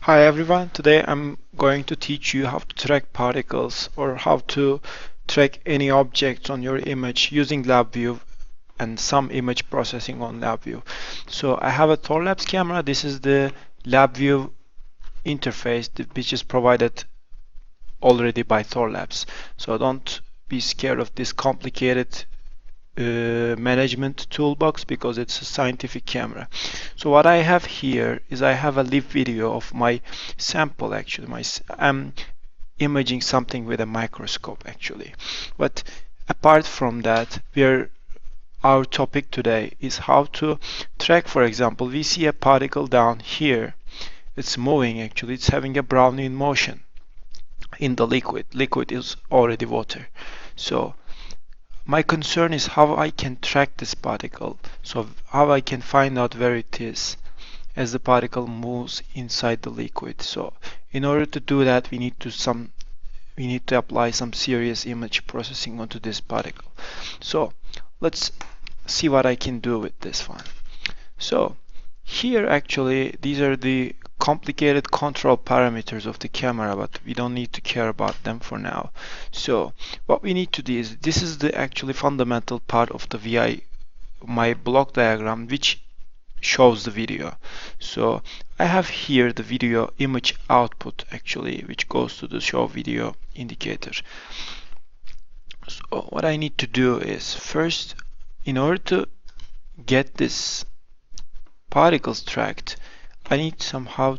Hi everyone, today I'm going to teach you how to track particles or how to track any objects on your image using Labview and some image processing on Labview. So I have a Thorlabs camera. This is the Labview interface which is provided already by Thorlabs. So don't be scared of this complicated management toolbox because it's a scientific camera. So what I have here is I have a live video of my sample actually. I'm imaging something with a microscope actually. But apart from that, our topic today is how to track, for example, we see a particle down here. It's moving actually, it's having a Brownian motion in the liquid. Liquid is already water. So my concern is how I can track this particle, so how I can find out where it is as the particle moves inside the liquid. So in order to do that, we need to apply some serious image processing onto this particle. So let's see what I can do with this one. So here actually these are the complicated control parameters of the camera, but we don't need to care about them for now. So what we need to do is, this is the actually fundamental part of the VI, my block diagram, which shows the video. So I have here the video image output actually, which goes to the show video indicator. So what I need to do is, first, in order to get this particles tracked, I need somehow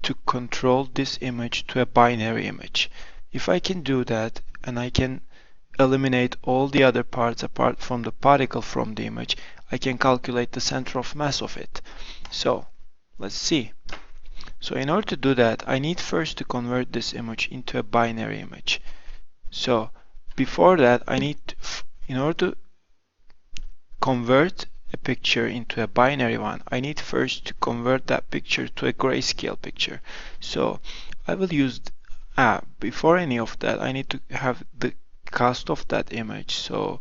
to control this image to a binary image. If I can do that and I can eliminate all the other parts apart from the particle from the image, I can calculate the center of mass of it. So let's see. So in order to do that, I need first to convert this image into a binary image. So before that, in order to convert a picture into a binary one, I need first to convert that picture to a grayscale picture. So I will use, before any of that, I need to have the cast of that image. So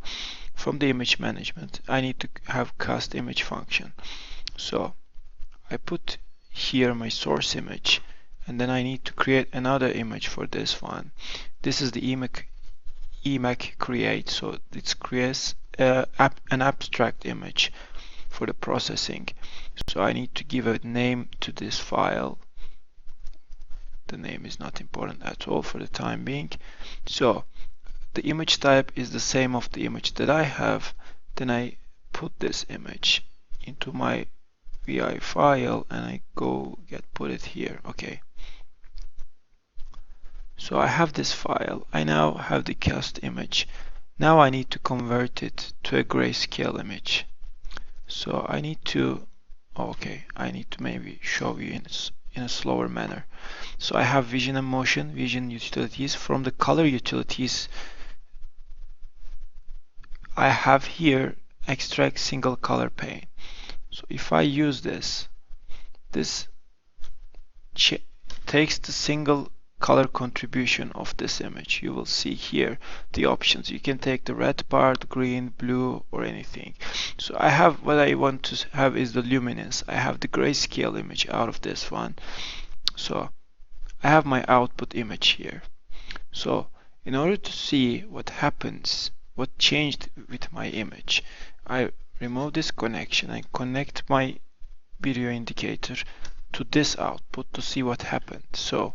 from the image management, I need to have cast image function. So I put here my source image, and then I need to create another image for this one. This is the emac create, so it creates an abstract image for the processing. So I need to give a name to this file. The name is not important at all for the time being. So the image type is the same of the image that I have. Then I put this image into my VI file and I put it here. Okay. So I have this file. I now have the cast image. Now I need to convert it to a grayscale image. So I need to maybe show you in a slower manner. So I have vision and motion, vision utilities. From the color utilities, I have here extract single color pane. So if I use this takes the single color contribution of this image. You will see here the options. You can take the red part, green, blue, or anything. So I have, what I want to have is the luminance. I have the grayscale image out of this one. So I have my output image here. So in order to see what happens, what changed with my image, I remove this connection and connect my video indicator to this output to see what happened. So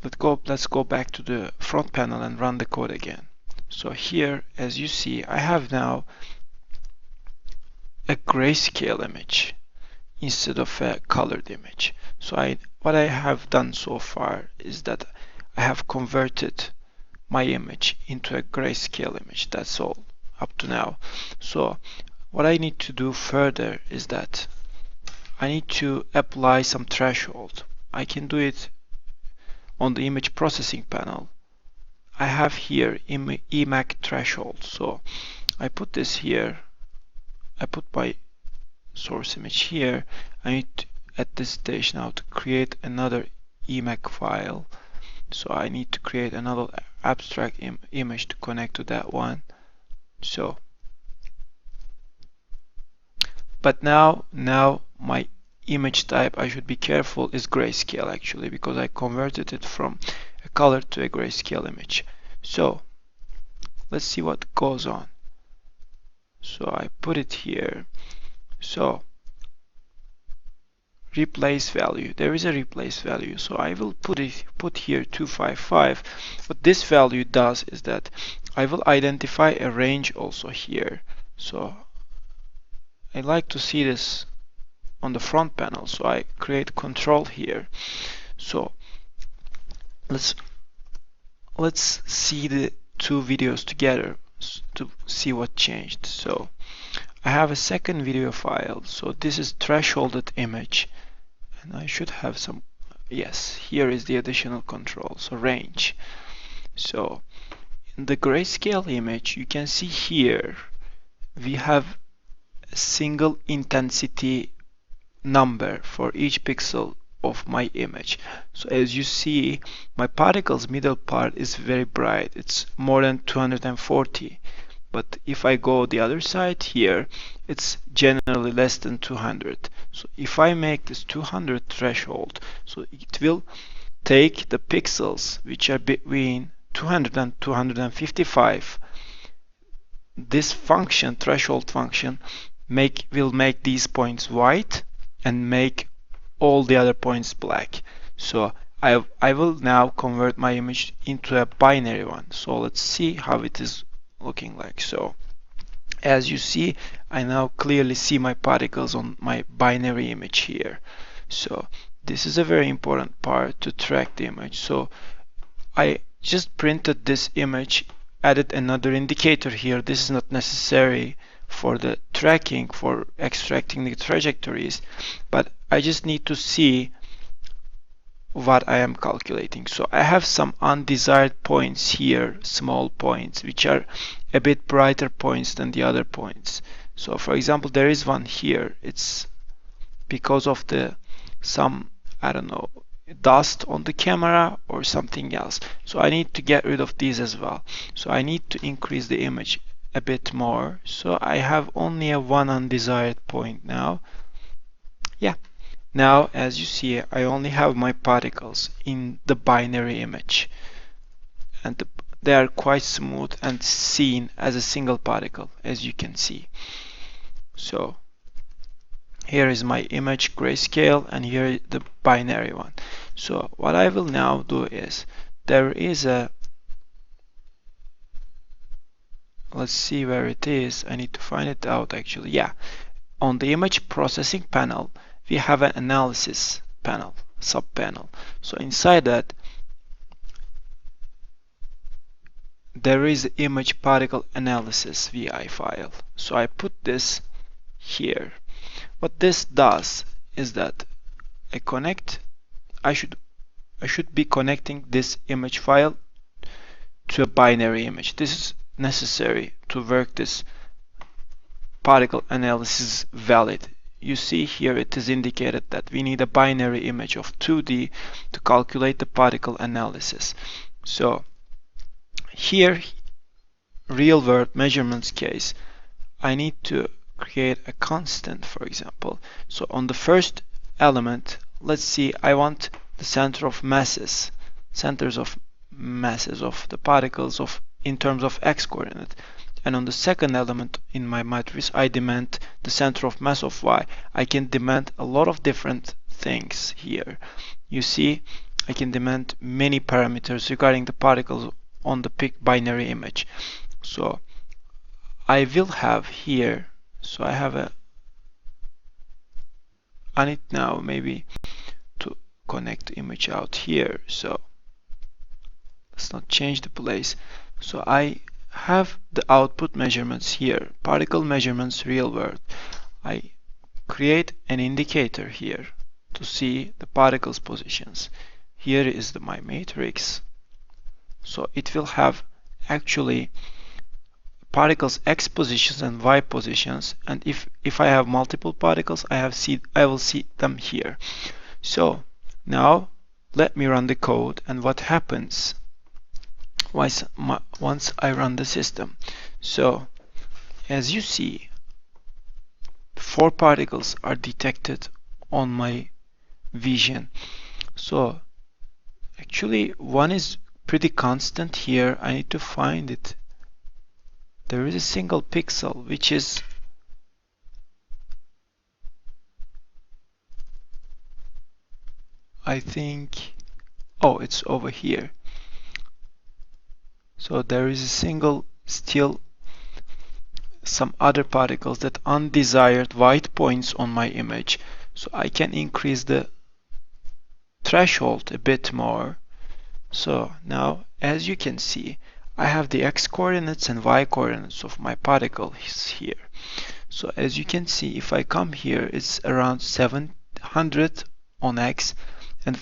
let's go back to the front panel and run the code again. So here, as you see, I have now a grayscale image instead of a colored image. So what I have done so far is that I have converted my image into a grayscale image. That's all up to now. So what I need to do further is that I need to apply some threshold. I can do it on the image processing panel. I have here emac threshold. So I put this here. I put my source image here. I need at this stage now to create another emac file. So I need to create another abstract image to connect to that one. So, but now my image type I should be careful is grayscale, actually, because I converted it from a color to a grayscale image. So let's see what goes on. So I put it here. So replace value, there is a replace value, so I will put here 255. What this value does is that I will identify a range also here. So I like to see this on the front panel, so I create control here. So let's see the two videos together to see what changed. So I have a second video file, so this is thresholded image, and I should have some, yes, here is the additional control, so range. So in the grayscale image, you can see here we have a single intensity number for each pixel of my image. So as you see, my particles middle part is very bright, it's more than 240. But if I go the other side here, it's generally less than 200. So if I make this 200 threshold, so it will take the pixels which are between 200 and 255. This function, threshold function, will make these points white and make all the other points black. So I will now convert my image into a binary one. So let's see how it is looking like. So as you see, I now clearly see my particles on my binary image here. So this is a very important part to track the image. So I just printed this image, added another indicator here. This is not necessary for the tracking, for extracting the trajectories, but I just need to see what I am calculating. So I have some undesired points here, small points, which are a bit brighter points than the other points. So for example, there is one here. It's because of some, I don't know, dust on the camera or something else. So I need to get rid of these as well. So I need to increase the image a bit more. So I have only one undesired point now. Yeah. Now, as you see, I only have my particles in the binary image, and they are quite smooth and seen as a single particle, as you can see. So here is my image grayscale, and here is the binary one. So what I will now do is, there is a, let's see where it is. I need to find it out actually. Yeah, on the image processing panel, we have an analysis panel, sub-panel. So inside that, there is image particle analysis VI file. So I put this here. What this does is that I should be connecting this image file to a binary image. This is necessary to work this particle analysis valid. You see here it is indicated that we need a binary image of 2D to calculate the particle analysis. So here, real world measurements case, I need to create a constant, for example. So on the first element, let's see, I want the centers of masses of the particles in terms of x coordinate. And on the second element in my matrix, I demand the center of mass of y. I can demand a lot of different things here. You see, I can demand many parameters regarding the particles on the binary image. So I will have here, so I have I need now maybe to connect the image out here. So let's not change the place. So I have the output measurements here, particle measurements real world. I create an indicator here to see the particles positions. Here is my matrix. So it will have actually particles x positions and y positions, and if I have multiple particles, I will see them here. So now let me run the code, and what happens once I run the system. So as you see, 4 particles are detected on my vision. So actually one is pretty constant here. I need to find it. There is a single pixel which is I think, oh, it's over here. So there is a single, still some other particles, that undesired white points on my image. So I can increase the threshold a bit more. So now, as you can see, I have the x coordinates and y coordinates of my particles here. So as you can see, if I come here, it's around 700 on x and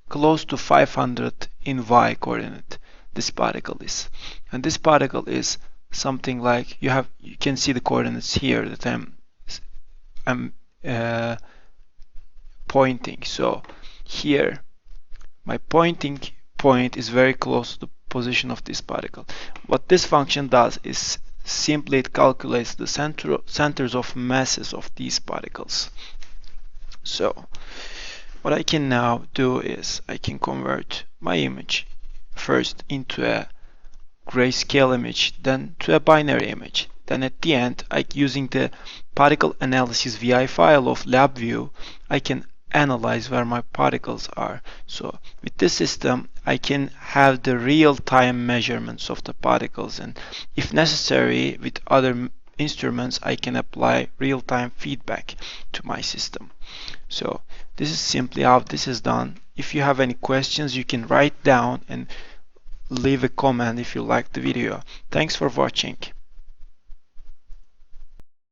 close to 500 in y coordinate. This particle is, and this particle is something like, you can see the coordinates here that I'm pointing. So here my pointing point is very close to the position of this particle. What this function does is simply it calculates the centers of masses of these particles. So what I can now do is I can convert my image first into a grayscale image, then to a binary image. Then at the end, using the particle analysis VI file of Labview, I can analyze where my particles are. So with this system, I can have the real-time measurements of the particles, and if necessary, with other instruments, I can apply real-time feedback to my system. So this is simply how this is done. If you have any questions, you can write down and leave a comment if you liked the video. Thanks for watching.